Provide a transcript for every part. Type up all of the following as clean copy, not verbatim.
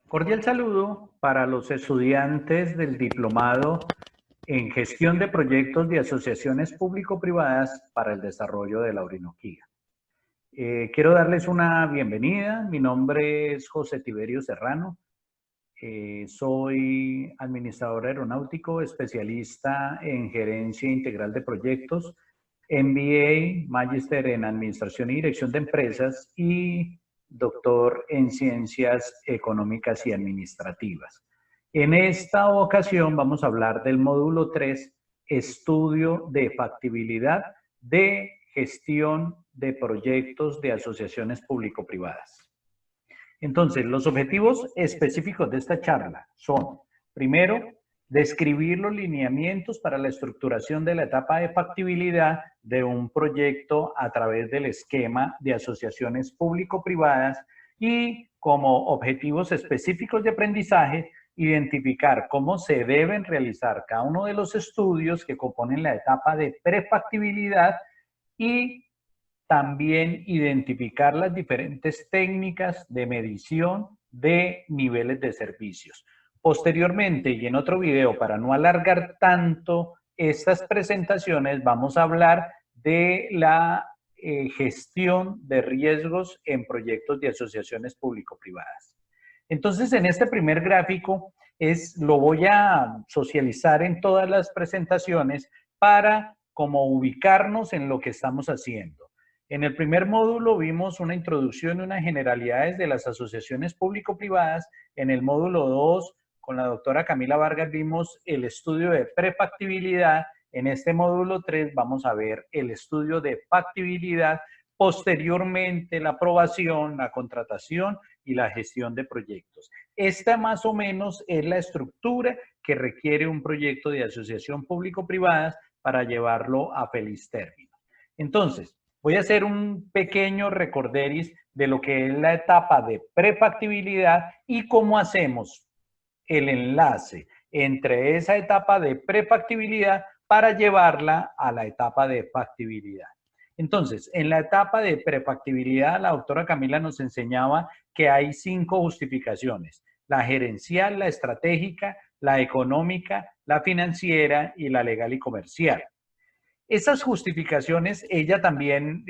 Cordial saludo para los estudiantes del diplomado en gestión de proyectos de asociaciones público-privadas para el desarrollo de la Orinoquía. Quiero darles una bienvenida. Mi nombre es José Tiberio Serrano. Soy administrador aeronáutico, especialista en gerencia integral de proyectos, MBA, Magister en Administración y Dirección de Empresas y doctor en Ciencias Económicas y Administrativas. En esta ocasión vamos a hablar del módulo 3, Estudio de Factibilidad de Gestión de Proyectos de Asociaciones Público-Privadas. Entonces, los objetivos específicos de esta charla son, primero, describir los lineamientos para la estructuración de la etapa de factibilidad de un proyecto a través del esquema de asociaciones público-privadas y, como objetivos específicos de aprendizaje, identificar cómo se deben realizar cada uno de los estudios que componen la etapa de prefactibilidad y también identificar las diferentes técnicas de medición de niveles de servicios. Posteriormente, y en otro video, para no alargar tanto estas presentaciones, vamos a hablar de la gestión de riesgos en proyectos de asociaciones público-privadas. Entonces, en este primer gráfico lo voy a socializar en todas las presentaciones para como ubicarnos en lo que estamos haciendo. En el primer módulo vimos una introducción y unas generalidades de las asociaciones público-privadas. En el módulo 2, con la doctora Camila Vargas, vimos el estudio de prefactibilidad. En este módulo 3 vamos a ver el estudio de factibilidad, posteriormente la aprobación, la contratación y la gestión de proyectos. Esta más o menos es la estructura que requiere un proyecto de asociación público-privadas para llevarlo a feliz término. Entonces, voy a hacer un pequeño recorderis de lo que es la etapa de prefactibilidad y cómo hacemos el enlace entre esa etapa de prefactibilidad para llevarla a la etapa de factibilidad. Entonces, en la etapa de prefactibilidad, la doctora Camila nos enseñaba que hay 5 justificaciones: la gerencial, la estratégica, la económica, la financiera y la legal y comercial. Esas justificaciones, ella también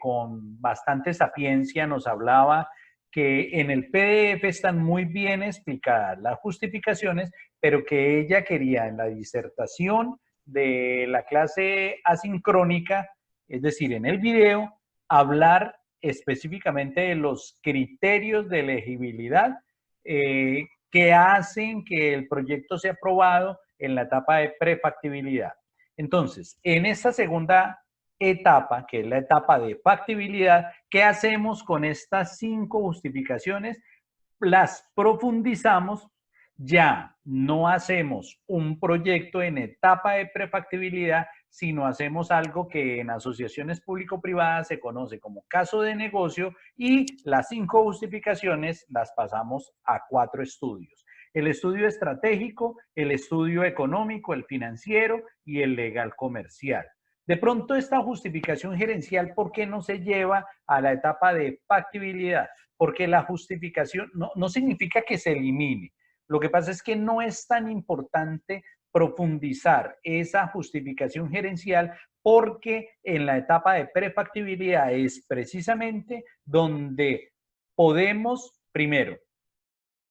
con bastante sapiencia nos hablaba que en el PDF están muy bien explicadas las justificaciones, pero que ella quería en la disertación de la clase asincrónica, es decir, en el video, hablar específicamente de los criterios de elegibilidad que hacen que el proyecto sea aprobado en la etapa de prefactibilidad. Entonces, en esta segunda etapa, que es la etapa de factibilidad, ¿qué hacemos con estas 5 justificaciones? Las profundizamos. Ya no hacemos un proyecto en etapa de prefactibilidad, sino hacemos algo que en asociaciones público-privadas se conoce como caso de negocio, y las 5 justificaciones las pasamos a 4 estudios: el estudio estratégico, el estudio económico, el financiero y el legal comercial. De pronto, esta justificación gerencial, ¿por qué no se lleva a la etapa de factibilidad? Porque la justificación no significa que se elimine. Lo que pasa es que no es tan importante profundizar esa justificación gerencial, porque en la etapa de prefactibilidad es precisamente donde podemos, primero,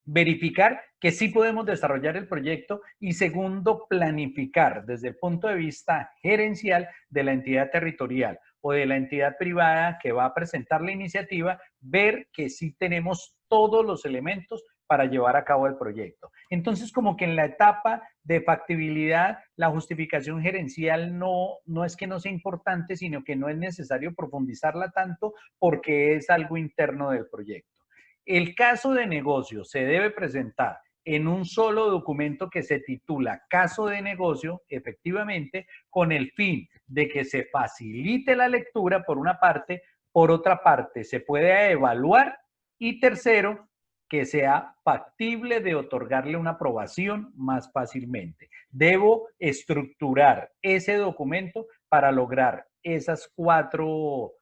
verificar que sí podemos desarrollar el proyecto y, segundo, planificar desde el punto de vista gerencial de la entidad territorial o de la entidad privada que va a presentar la iniciativa, ver que sí tenemos todos los elementos para llevar a cabo el proyecto. Entonces, como que en la etapa de factibilidad, la justificación gerencial no es que no sea importante, sino que no es necesario profundizarla tanto porque es algo interno del proyecto. El caso de negocio se debe presentar en un solo documento que se titula Caso de Negocio, efectivamente, con el fin de que se facilite la lectura por una parte, por otra parte se pueda evaluar y, tercero, que sea factible de otorgarle una aprobación más fácilmente. Debo estructurar ese documento para lograr esos cuatro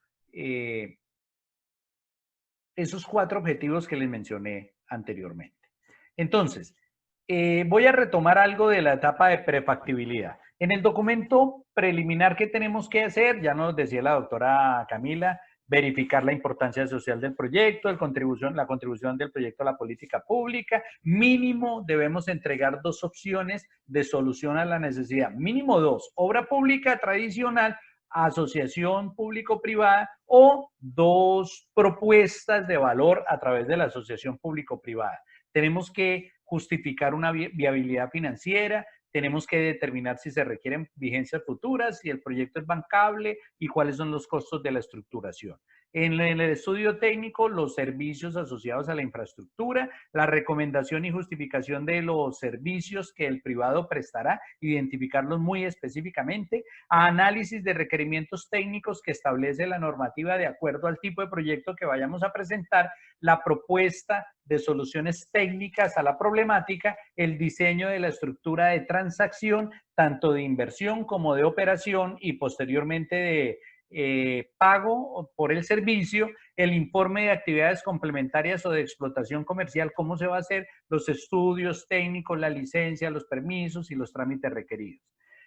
objetivos que les mencioné anteriormente. Entonces, voy a retomar algo de la etapa de prefactibilidad. En el documento preliminar que tenemos que hacer, ya nos decía la doctora Camila, verificar la importancia social del proyecto, la contribución del proyecto a la política pública. Mínimo debemos entregar 2 opciones de solución a la necesidad. Mínimo 2, obra pública tradicional, asociación público-privada o 2 propuestas de valor a través de la asociación público-privada. Tenemos que justificar una viabilidad financiera, tenemos que determinar si se requieren vigencias futuras, si el proyecto es bancable y cuáles son los costos de la estructuración. En el estudio técnico, los servicios asociados a la infraestructura, la recomendación y justificación de los servicios que el privado prestará, identificarlos muy específicamente, análisis de requerimientos técnicos que establece la normativa de acuerdo al tipo de proyecto que vayamos a presentar, la propuesta de soluciones técnicas a la problemática, el diseño de la estructura de transacción, tanto de inversión como de operación y posteriormente de pago por el servicio, el informe de actividades complementarias o de explotación comercial, cómo se va a hacer, los estudios técnicos, la licencia, los permisos y los trámites requeridos.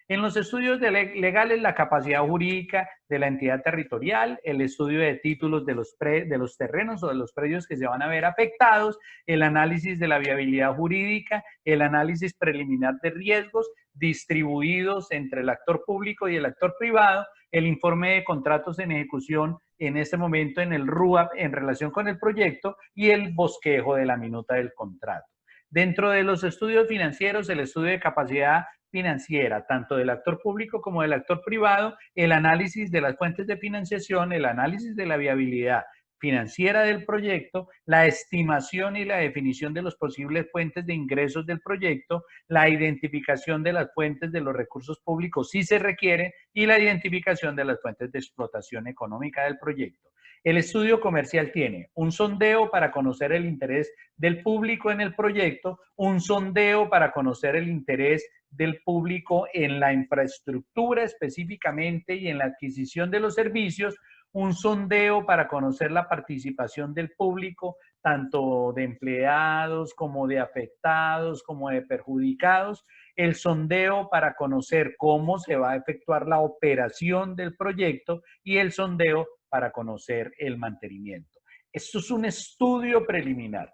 En los estudios legales, la capacidad jurídica de la entidad territorial, el estudio de títulos de los terrenos o de los predios que se van a ver afectados, el análisis de la viabilidad jurídica, el análisis preliminar de riesgos distribuidos entre el actor público y el actor privado, el informe de contratos en ejecución en este momento en el RUAP en relación con el proyecto y el bosquejo de la minuta del contrato. Dentro de los estudios financieros, el estudio de capacidad financiera, tanto del actor público como del actor privado, el análisis de las fuentes de financiación, el análisis de la viabilidad financiera del proyecto, la estimación y la definición de las posibles fuentes de ingresos del proyecto, la identificación de las fuentes de los recursos públicos si se requiere y la identificación de las fuentes de explotación económica del proyecto. El estudio comercial tiene un sondeo para conocer el interés del público en el proyecto, un sondeo para conocer el interés del público en la infraestructura específicamente y en la adquisición de los servicios, un sondeo para conocer la participación del público, tanto de empleados como de afectados, como de perjudicados, el sondeo para conocer cómo se va a efectuar la operación del proyecto y el sondeo para conocer el mantenimiento. Esto es un estudio preliminar.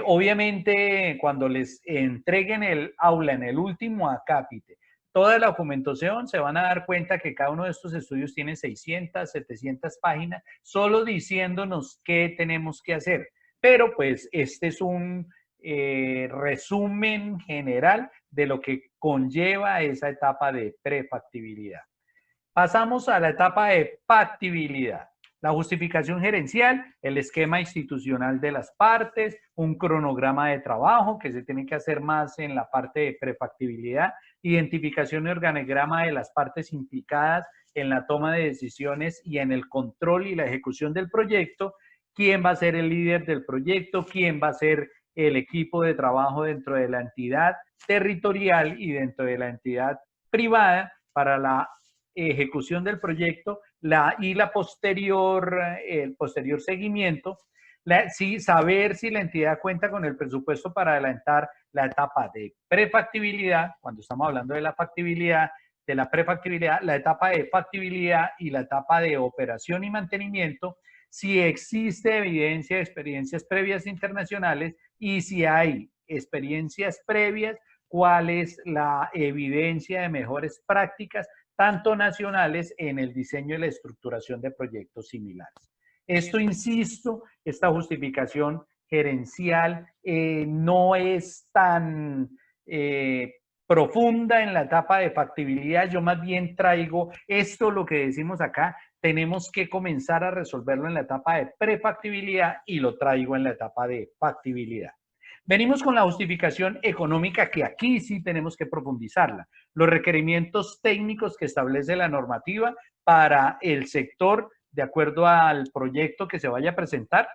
Obviamente, cuando les entreguen el aula en el último acápite, toda la documentación, se van a dar cuenta que cada uno de estos estudios tiene 600, 700 páginas, solo diciéndonos qué tenemos que hacer. Pero pues este es un resumen general de lo que conlleva esa etapa de prefactibilidad. Pasamos a la etapa de factibilidad. La justificación gerencial, el esquema institucional de las partes, un cronograma de trabajo que se tiene que hacer más en la parte de prefactibilidad, identificación y organigrama de las partes implicadas en la toma de decisiones y en el control y la ejecución del proyecto, quién va a ser el líder del proyecto, quién va a ser el equipo de trabajo dentro de la entidad territorial y dentro de la entidad privada para la ejecución del proyecto y el posterior seguimiento, saber si la entidad cuenta con el presupuesto para adelantar la etapa de prefactibilidad, cuando estamos hablando de la factibilidad, de la prefactibilidad, la etapa de factibilidad y la etapa de operación y mantenimiento, si existe evidencia de experiencias previas internacionales y si hay experiencias previas, cuál es la evidencia de mejores prácticas tanto nacionales en el diseño y la estructuración de proyectos similares. Esto, insisto, esta justificación gerencial no es tan profunda en la etapa de factibilidad. Yo más bien traigo esto, lo que decimos acá, tenemos que comenzar a resolverlo en la etapa de prefactibilidad y lo traigo en la etapa de factibilidad. Venimos con la justificación económica, que aquí sí tenemos que profundizarla. Los requerimientos técnicos que establece la normativa para el sector de acuerdo al proyecto que se vaya a presentar.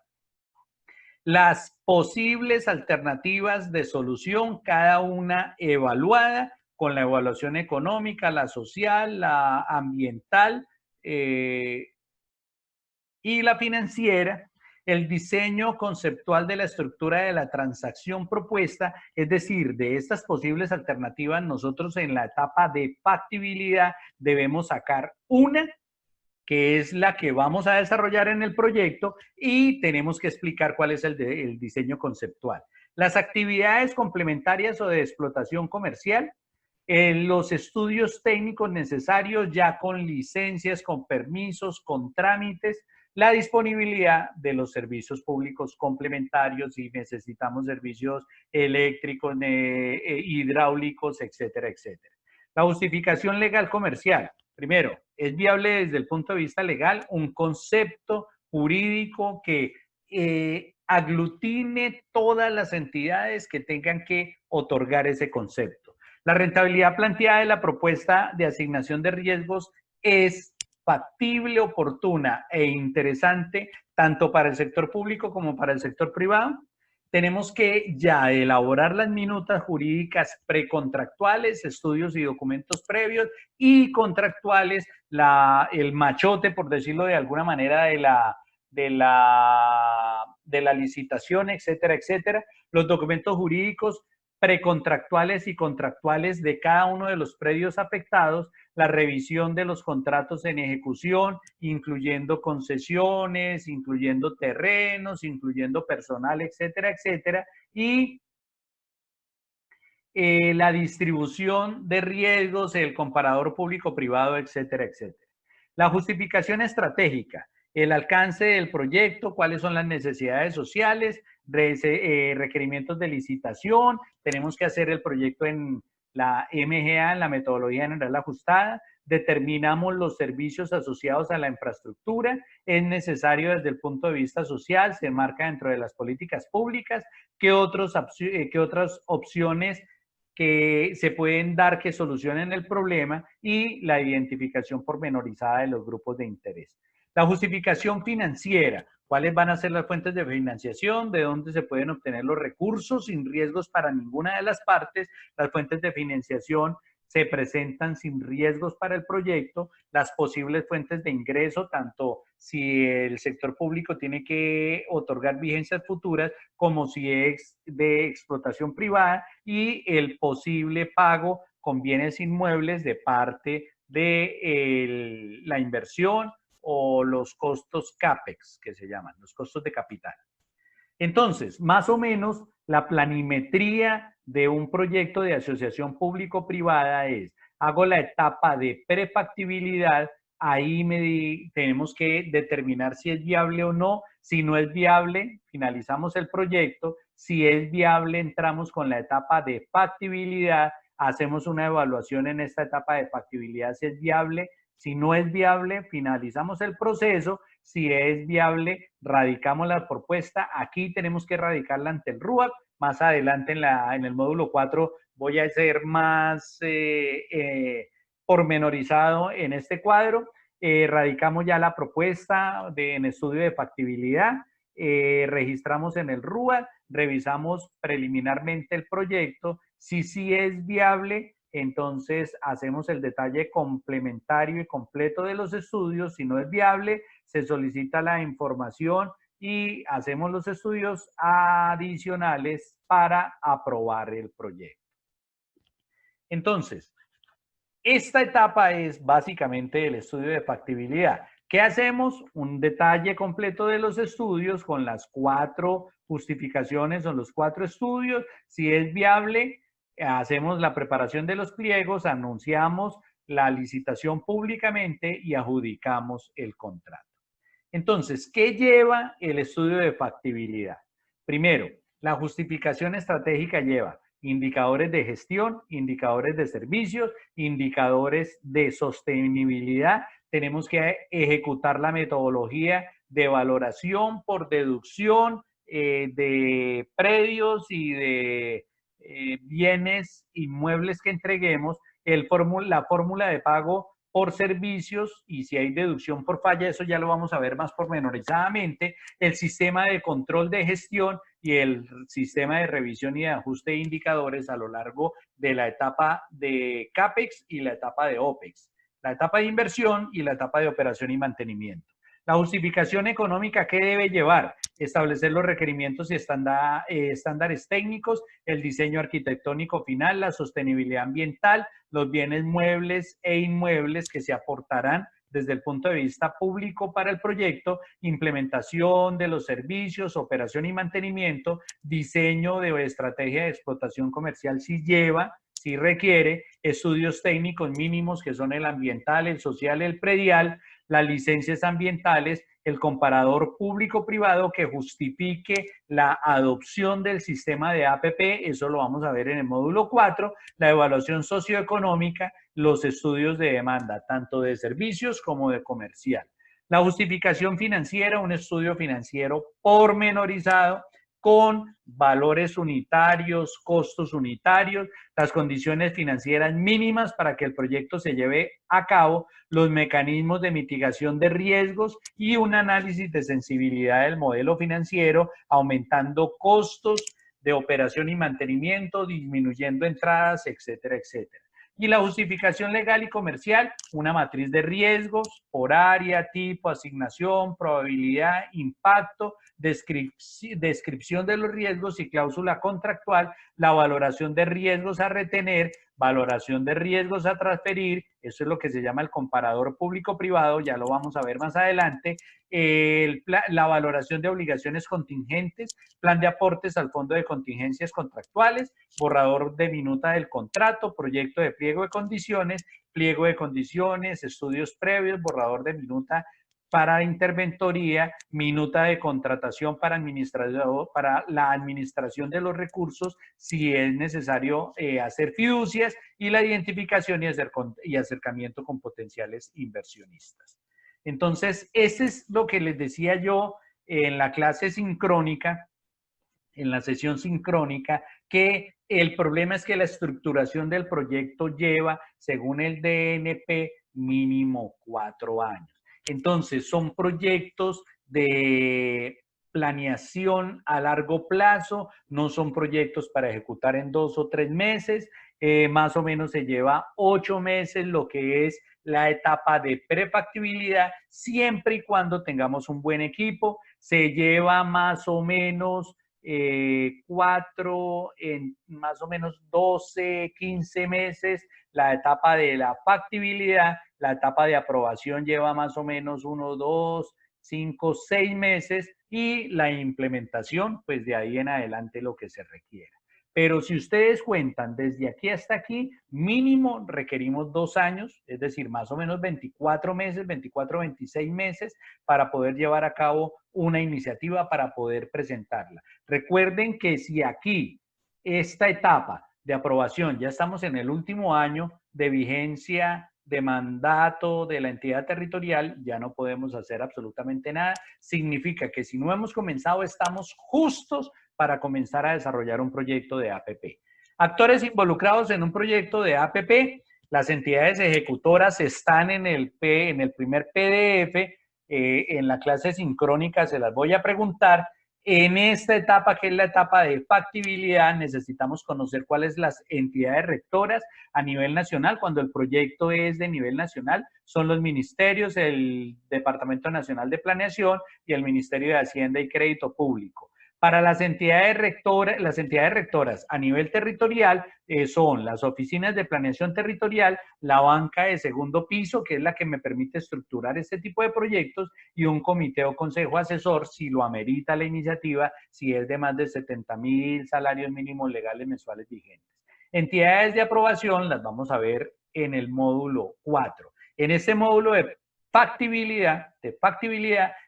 Las posibles alternativas de solución, cada una evaluada con la evaluación económica, la social, la ambiental y la financiera. el diseño conceptual de la estructura de la transacción propuesta, es decir, de estas posibles alternativas, nosotros en la etapa de factibilidad debemos sacar una que es la que vamos a desarrollar en el proyecto y tenemos que explicar cuál es el diseño conceptual. Las actividades complementarias o de explotación comercial, los estudios técnicos necesarios ya con licencias, con permisos, con trámites, la disponibilidad de los servicios públicos complementarios si necesitamos servicios eléctricos, hidráulicos, etcétera, etcétera. La justificación legal comercial. Primero, es viable desde el punto de vista legal un concepto jurídico que aglutine todas las entidades que tengan que otorgar ese concepto. La rentabilidad planteada de la propuesta de asignación de riesgos es factible, oportuna e interesante tanto para el sector público como para el sector privado. Tenemos que ya elaborar las minutas jurídicas precontractuales, estudios y documentos previos y contractuales, el machote, por decirlo de alguna manera, de la licitación, etcétera, etcétera. Los documentos jurídicos precontractuales y contractuales de cada uno de los predios afectados, la revisión de los contratos en ejecución, incluyendo concesiones, incluyendo terrenos, incluyendo personal, etcétera, etcétera, y la distribución de riesgos, el comparador público-privado, etcétera, etcétera. La justificación estratégica, el alcance del proyecto, cuáles son las necesidades sociales, requerimientos de licitación, tenemos que hacer el proyecto en la MGA, en la metodología general ajustada, determinamos los servicios asociados a la infraestructura, es necesario desde el punto de vista social, se enmarca dentro de las políticas públicas, qué otras opciones que se pueden dar que solucionen el problema y la identificación pormenorizada de los grupos de interés. La justificación financiera, cuáles van a ser las fuentes de financiación, de dónde se pueden obtener los recursos sin riesgos para ninguna de las partes, las fuentes de financiación se presentan sin riesgos para el proyecto, las posibles fuentes de ingreso, tanto si el sector público tiene que otorgar vigencias futuras como si es de explotación privada y el posible pago con bienes inmuebles de parte de la inversión o los costos CAPEX, que se llaman, los costos de capital. Entonces, más o menos, la planimetría de un proyecto de asociación público-privada es, hago la etapa de prefactibilidad, ahí tenemos que determinar si es viable o no, si no es viable, finalizamos el proyecto, si es viable, entramos con la etapa de factibilidad, hacemos una evaluación en esta etapa de factibilidad si es viable, si no es viable, finalizamos el proceso. Si es viable, radicamos la propuesta. Aquí tenemos que radicarla ante el RUAC. Más adelante en el módulo 4 voy a ser más pormenorizado en este cuadro. Radicamos ya la propuesta en estudio de factibilidad. Registramos en el RUAC, revisamos preliminarmente el proyecto. Si sí es viable, entonces hacemos el detalle complementario y completo de los estudios. Si no es viable, se solicita la información y hacemos los estudios adicionales para aprobar el proyecto. Entonces, esta etapa es básicamente el estudio de factibilidad. ¿Qué hacemos? Un detalle completo de los estudios con las 4 justificaciones o los 4 estudios. Si es viable, hacemos la preparación de los pliegos, anunciamos la licitación públicamente y adjudicamos el contrato. Entonces, ¿qué lleva el estudio de factibilidad? Primero, la justificación estratégica lleva indicadores de gestión, indicadores de servicios, indicadores de sostenibilidad. Tenemos que ejecutar la metodología de valoración por deducción de predios y de bienes inmuebles que entreguemos, la fórmula de pago por servicios y si hay deducción por falla, eso ya lo vamos a ver más pormenorizadamente, el sistema de control de gestión y el sistema de revisión y de ajuste de indicadores a lo largo de la etapa de CAPEX y la etapa de OPEX, la etapa de inversión y la etapa de operación y mantenimiento. La justificación económica, ¿qué debe llevar? establecer los requerimientos y estándares técnicos, el diseño arquitectónico final, la sostenibilidad ambiental, los bienes muebles e inmuebles que se aportarán desde el punto de vista público para el proyecto, implementación de los servicios, operación y mantenimiento, diseño de estrategia de explotación comercial si requiere, estudios técnicos mínimos que son el ambiental, el social, el predial, las licencias ambientales, el comparador público-privado que justifique la adopción del sistema de APP, eso lo vamos a ver en el módulo 4, la evaluación socioeconómica, los estudios de demanda, tanto de servicios como de comercial. La justificación financiera, un estudio financiero pormenorizado con valores unitarios, costos unitarios, las condiciones financieras mínimas para que el proyecto se lleve a cabo, los mecanismos de mitigación de riesgos y un análisis de sensibilidad del modelo financiero, aumentando costos de operación y mantenimiento, disminuyendo entradas, etcétera, etcétera. Y la justificación legal y comercial, una matriz de riesgos por área, tipo, asignación, probabilidad, impacto, descripción de los riesgos y cláusula contractual, la valoración de riesgos a retener, valoración de riesgos a transferir, eso es lo que se llama el comparador público-privado, ya lo vamos a ver más adelante, la valoración de obligaciones contingentes, plan de aportes al fondo de contingencias contractuales, borrador de minuta del contrato, proyecto de pliego de condiciones, estudios previos, borrador de minuta para interventoría, minuta de contratación para la administración de los recursos, si es necesario hacer fiducias, y la identificación y acercamiento con potenciales inversionistas. Entonces, ese es lo que les decía yo en la clase sincrónica, en la sesión sincrónica, que el problema es que la estructuración del proyecto lleva, según el DNP, mínimo 4 años. Entonces, son proyectos de planeación a largo plazo, no son proyectos para ejecutar en 2 o 3 meses, más o menos se lleva 8 meses lo que es la etapa de prefactibilidad, siempre y cuando tengamos un buen equipo, se lleva más o menos 4, en más o menos 12, 15 meses la etapa de la factibilidad, la etapa de aprobación lleva más o menos 1, 2, 5, 6 meses y la implementación, pues de ahí en adelante lo que se requiera. Pero si ustedes cuentan desde aquí hasta aquí, mínimo requerimos 2 años, es decir, más o menos 24 meses, 24, 26 meses para poder llevar a cabo una iniciativa, para poder presentarla. Recuerden que si aquí, esta etapa de aprobación, ya estamos en el último año de vigencia de mandato de la entidad territorial, ya no podemos hacer absolutamente nada. Significa que si no hemos comenzado, estamos justos para comenzar a desarrollar un proyecto de APP. Actores involucrados en un proyecto de APP, las entidades ejecutoras están en el primer PDF, en la clase sincrónica se las voy a preguntar. En esta etapa, que es la etapa de factibilidad, necesitamos conocer cuáles las entidades rectoras a nivel nacional. Cuando el proyecto es de nivel nacional, son los ministerios, el Departamento Nacional de Planeación y el Ministerio de Hacienda y Crédito Público. Para las entidades rectoras a nivel territorial son las oficinas de planeación territorial, la banca de segundo piso, que es la que me permite estructurar este tipo de proyectos, y un comité o consejo asesor si lo amerita la iniciativa, si es de más de 70,000 salarios mínimos legales mensuales vigentes. Entidades de aprobación las vamos a ver en el módulo 4. En este módulo de factibilidad,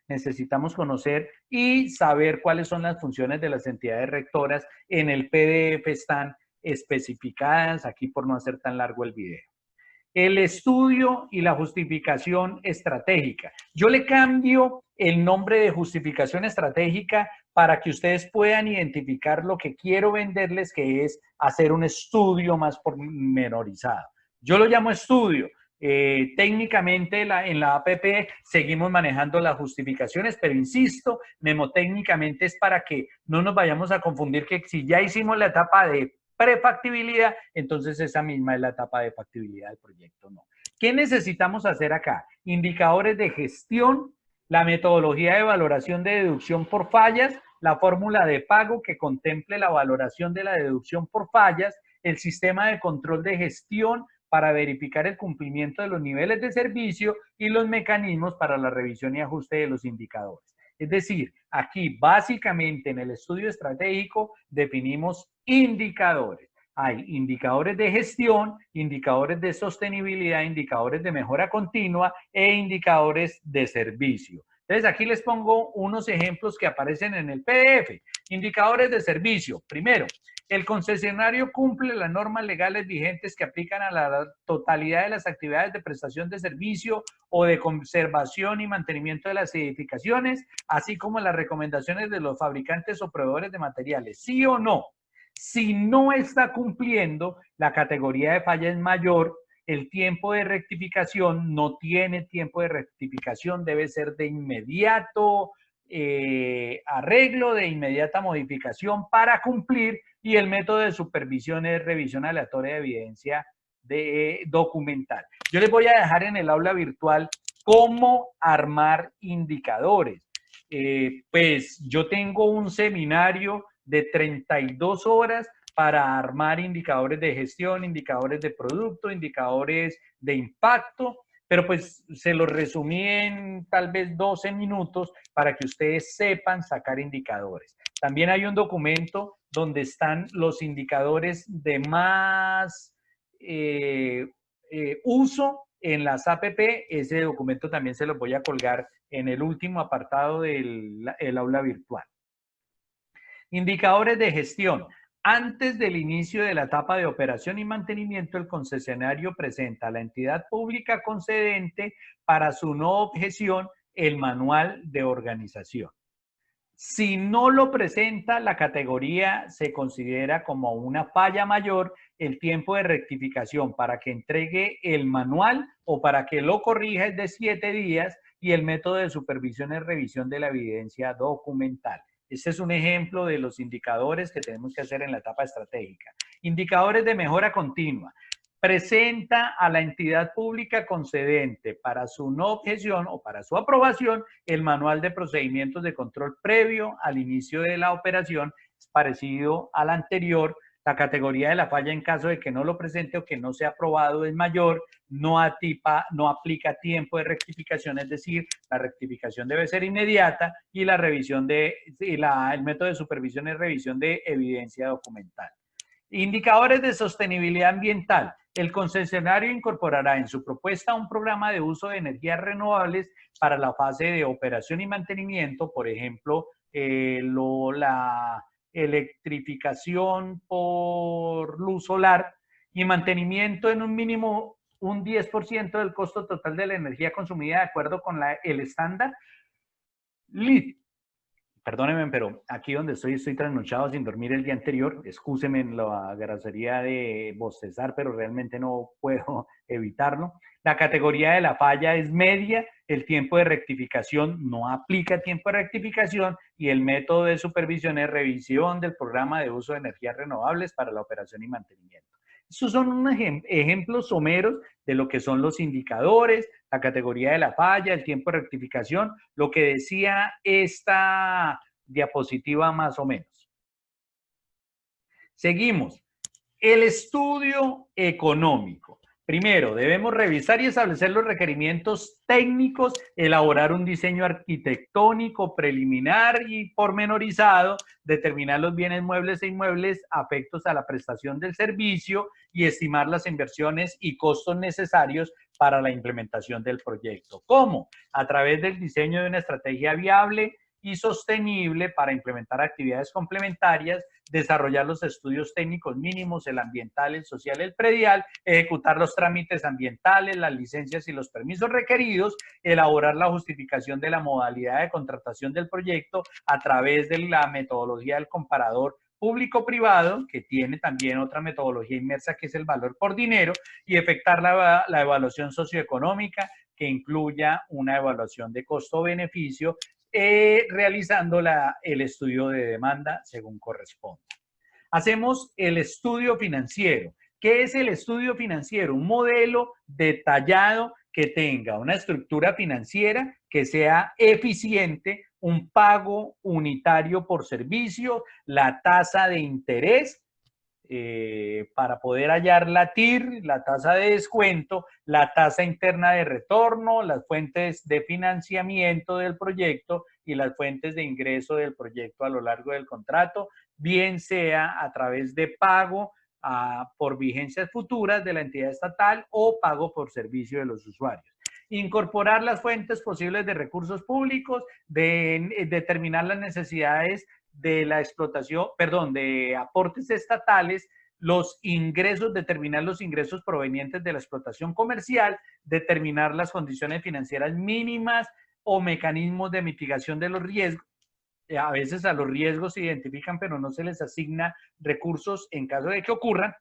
necesitamos conocer y saber cuáles son las funciones de las entidades rectoras. En el PDF están especificadas, aquí por no hacer tan largo el video. El estudio y la justificación estratégica. Yo le cambio el nombre de justificación estratégica para que ustedes puedan identificar lo que quiero venderles, que es hacer un estudio más pormenorizado. Yo lo llamo estudio. Técnicamente en la APP seguimos manejando las justificaciones, pero insisto, mnemotécnicamente es para que no nos vayamos a confundir que si ya hicimos la etapa de prefactibilidad, entonces esa misma es la etapa de factibilidad del proyecto. No. ¿Qué necesitamos hacer acá? Indicadores de gestión la metodología de valoración de deducción por fallas, la fórmula de pago que contemple la valoración de la deducción por fallas, el sistema de control de gestión para verificar el cumplimiento de los niveles de servicio y los mecanismos para la revisión y ajuste de los indicadores. Es decir, aquí básicamente en el estudio estratégico definimos indicadores. Hay indicadores de gestión, indicadores de sostenibilidad, indicadores de mejora continua e indicadores de servicio. Entonces aquí les pongo unos ejemplos que aparecen en el PDF. Indicadores de servicio. Primero, el concesionario cumple las normas legales vigentes que aplican a la totalidad de las actividades de prestación de servicio o de conservación y mantenimiento de las edificaciones, así como las recomendaciones de los fabricantes o proveedores de materiales. ¿Sí o no? Si no está cumpliendo, la categoría de falla es mayor, el tiempo de rectificación no tiene tiempo de rectificación, debe ser de inmediato arreglo, de inmediata modificación para cumplir, y el método de supervisión es revisión aleatoria de evidencia documental. Yo les voy a dejar en el aula virtual cómo armar indicadores. Pues yo tengo un seminario de 32 horas para armar indicadores de gestión, indicadores de producto, indicadores de impacto, pero pues se los resumí en tal vez 12 minutos para que ustedes sepan sacar indicadores. También hay un documento donde están los indicadores de más uso en las APP. Ese documento también se los voy a colgar en el último apartado del aula virtual. Indicadores de gestión. Antes del inicio de la etapa de operación y mantenimiento, el concesionario presenta a la entidad pública concedente para su no objeción el manual de organización. Si no lo presenta, la categoría se considera como una falla mayor. El tiempo de rectificación para que entregue el manual o para que lo corrija es de 7 días y el método de supervisión es revisión de la evidencia documental. Este es un ejemplo de los indicadores que tenemos que hacer en la etapa estratégica. Indicadores de mejora continua. Presenta a la entidad pública concedente para su no objeción o para su aprobación el manual de procedimientos de control previo al inicio de la operación, es parecido al anterior. La categoría de la falla en caso de que no lo presente o que no sea aprobado es mayor, no aplica tiempo de rectificación, es decir, la rectificación debe ser inmediata y la revisión el método de supervisión es revisión de evidencia documental. Indicadores de sostenibilidad ambiental. El concesionario incorporará en su propuesta un programa de uso de energías renovables para la fase de operación y mantenimiento, por ejemplo, la electrificación por luz solar y mantenimiento en un mínimo un 10% del costo total de la energía consumida de acuerdo con el estándar LEED. Perdónenme, pero aquí donde estoy trasnochado sin dormir el día anterior. Excúsenme en la grosería de bostezar, pero realmente no puedo evitarlo. La categoría de la falla es media, el tiempo de rectificación no aplica tiempo de rectificación y el método de supervisión es revisión del programa de uso de energías renovables para la operación y mantenimiento. Estos son unos ejemplos someros de lo que son los indicadores, la categoría de la falla, el tiempo de rectificación, lo que decía esta diapositiva más o menos. Seguimos. El estudio económico. Primero, debemos revisar y establecer los requerimientos técnicos, elaborar un diseño arquitectónico preliminar y pormenorizado, determinar los bienes muebles e inmuebles afectos a la prestación del servicio y estimar las inversiones y costos necesarios para la implementación del proyecto. ¿Cómo? A través del diseño de una estrategia viable y sostenible para implementar actividades complementarias, desarrollar los estudios técnicos mínimos, el ambiental, el social, el predial, ejecutar los trámites ambientales, las licencias y los permisos requeridos, elaborar la justificación de la modalidad de contratación del proyecto a través de la metodología del comparador público-privado, que tiene también otra metodología inmersa que es el valor por dinero, y efectuar la evaluación socioeconómica que incluya una evaluación de costo-beneficio, realizando el estudio de demanda según corresponda. Hacemos el estudio financiero. ¿Qué es el estudio financiero? Un modelo detallado que tenga una estructura financiera que sea eficiente, un pago unitario por servicio, la tasa de interés para poder hallar la TIR, la tasa de descuento, la tasa interna de retorno, las fuentes de financiamiento del proyecto y las fuentes de ingreso del proyecto a lo largo del contrato, bien sea a través de pago por vigencias futuras de la entidad estatal o pago por servicio de los usuarios. Incorporar las fuentes posibles de recursos públicos, determinar las necesidades de la explotación, perdón, de aportes estatales, los ingresos, determinar los ingresos provenientes de la explotación comercial, determinar las condiciones financieras mínimas o mecanismos de mitigación de los riesgos. A veces a los riesgos se identifican, pero no se les asigna recursos en caso de que ocurran.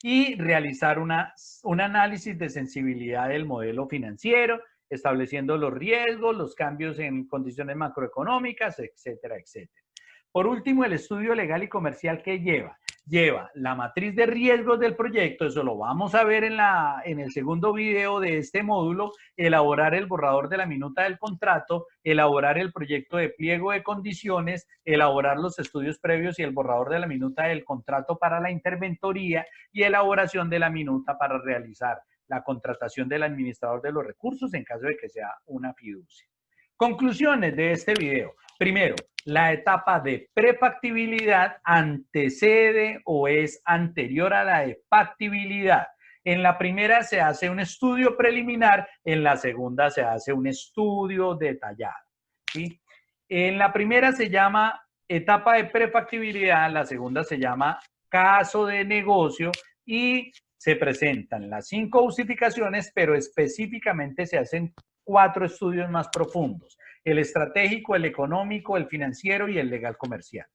Y realizar un análisis de sensibilidad del modelo financiero, estableciendo los riesgos, los cambios en condiciones macroeconómicas, etcétera, etcétera. Por último, el estudio legal y comercial que lleva la matriz de riesgos del proyecto, eso lo vamos a ver en el segundo video de este módulo, elaborar el borrador de la minuta del contrato, elaborar el proyecto de pliego de condiciones, elaborar los estudios previos y el borrador de la minuta del contrato para la interventoría y elaboración de la minuta para realizar la contratación del administrador de los recursos en caso de que sea una fiducia. Conclusiones de este video. Primero, la etapa de prefactibilidad antecede o es anterior a la de factibilidad. En la primera se hace un estudio preliminar, en la segunda se hace un estudio detallado. ¿Sí? En la primera se llama etapa de prefactibilidad, la segunda se llama caso de negocio y se presentan las 5 justificaciones, pero específicamente se hacen 4 estudios más profundos: el estratégico, el económico, el financiero y el legal comercial.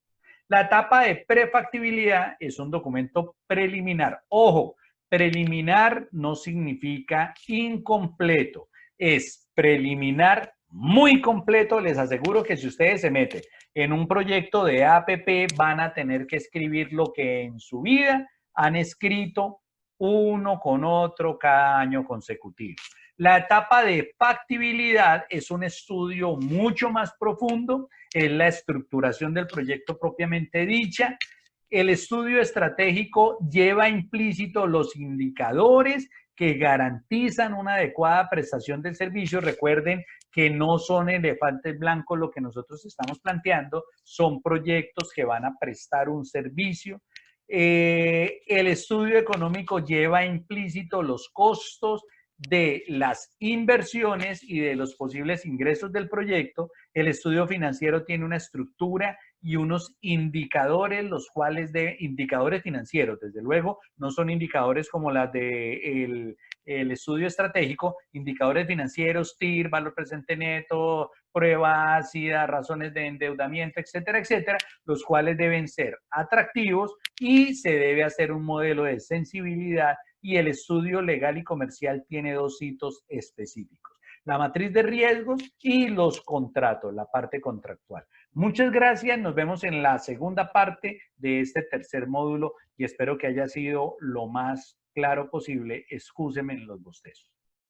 La etapa de prefactibilidad es un documento preliminar. Ojo, preliminar no significa incompleto, es preliminar muy completo. Les aseguro que si ustedes se meten en un proyecto de APP van a tener que escribir lo que en su vida han escrito uno con otro cada año consecutivo. La etapa de factibilidad es un estudio mucho más profundo, es la estructuración del proyecto propiamente dicha. El estudio estratégico lleva implícito los indicadores que garantizan una adecuada prestación del servicio. Recuerden que no son elefantes blancos lo que nosotros estamos planteando, son proyectos que van a prestar un servicio. El estudio económico lleva implícito los costos de las inversiones y de los posibles ingresos del proyecto. El estudio financiero tiene una estructura y unos indicadores, los cuales indicadores financieros, desde luego, no son indicadores como las de el estudio estratégico, indicadores financieros, TIR, valor presente neto, prueba ácida, razones de endeudamiento, etcétera, etcétera, los cuales deben ser atractivos y se debe hacer un modelo de sensibilidad. Y el estudio legal y comercial tiene 2 hitos específicos: la matriz de riesgos y los contratos, la parte contractual. Muchas gracias, nos vemos en la segunda parte de este tercer módulo y espero que haya sido lo más claro posible. Excúsenme en los bostezos.